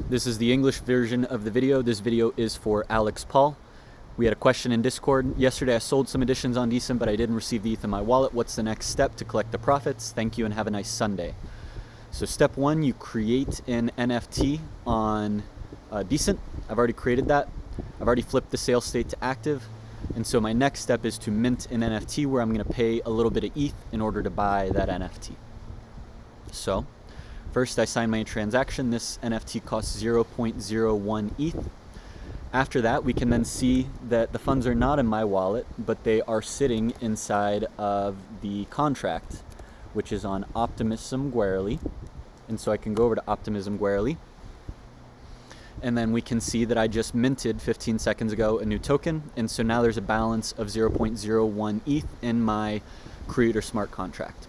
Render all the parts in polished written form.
This is the English version of the video. This video is for Alex Paul. We had a question in Discord. Yesterday I sold some editions on Decent, but I didn't receive the ETH in my wallet. What's the next step to collect the profits? Thank you and have a nice Sunday. So step one, you create an NFT on Decent. I've already created that. I've already flipped the sale state to active. And so my next step is to mint an NFT where I'm going to pay a little bit of ETH in order to buy that NFT. So first I sign my transaction. This NFT costs 0.01 ETH. After that, we can then see that the funds are not in my wallet, but they are sitting inside of the contract, which is on Optimism Guerrily. And so I can go over to Optimism Guerrily. And then we can see that I just minted 15 seconds ago a new token. And so now there's a balance of 0.01 ETH in my Creator Smart contract.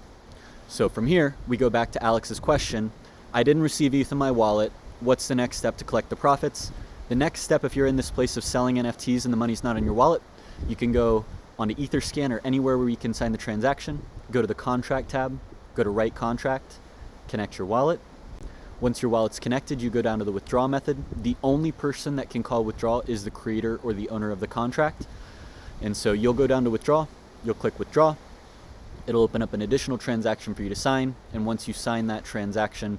So from here, we go back to Alex's question. I didn't receive ETH in my wallet. What's the next step to collect the profits? The next step, if you're in this place of selling NFTs and the money's not in your wallet, you can go onto Etherscan or anywhere where you can sign the transaction, go to the contract tab, go to write contract, connect your wallet. Once your wallet's connected, you go down to the withdraw method. The only person that can call withdraw is the creator or the owner of the contract. And so you'll go down to withdraw, you'll click withdraw. It'll open up an additional transaction for you to sign. And once you sign that transaction,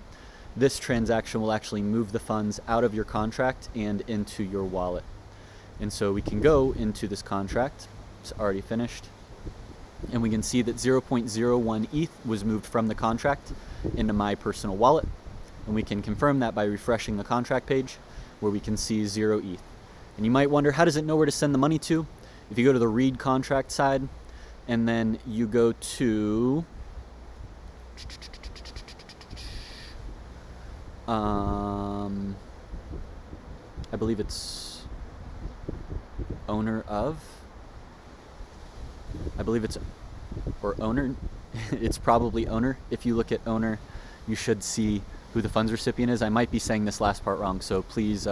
this transaction will actually move the funds out of your contract and into your wallet. And so we can go into this contract. It's already finished. And we can see that 0.01 ETH was moved from the contract into my personal wallet. And we can confirm that by refreshing the contract page where we can see 0 ETH. And you might wonder, how does it know where to send the money to? If you go to the read contract side and then you go to I believe it's owner of, I believe it's, or owner, it's probably owner. If you look at owner, you should see who the funds recipient is. I might be saying this last part wrong, so please,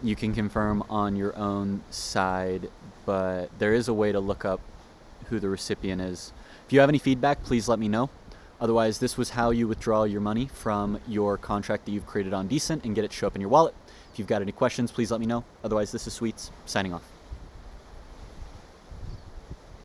you can confirm on your own side, but there is a way to look up who the recipient is. If you have any feedback, please let me know. Otherwise, this was how you withdraw your money from your contract that you've created on Decent and get it show up in your wallet. If you've got any questions, please let me know. Otherwise, this is Sweets, signing off.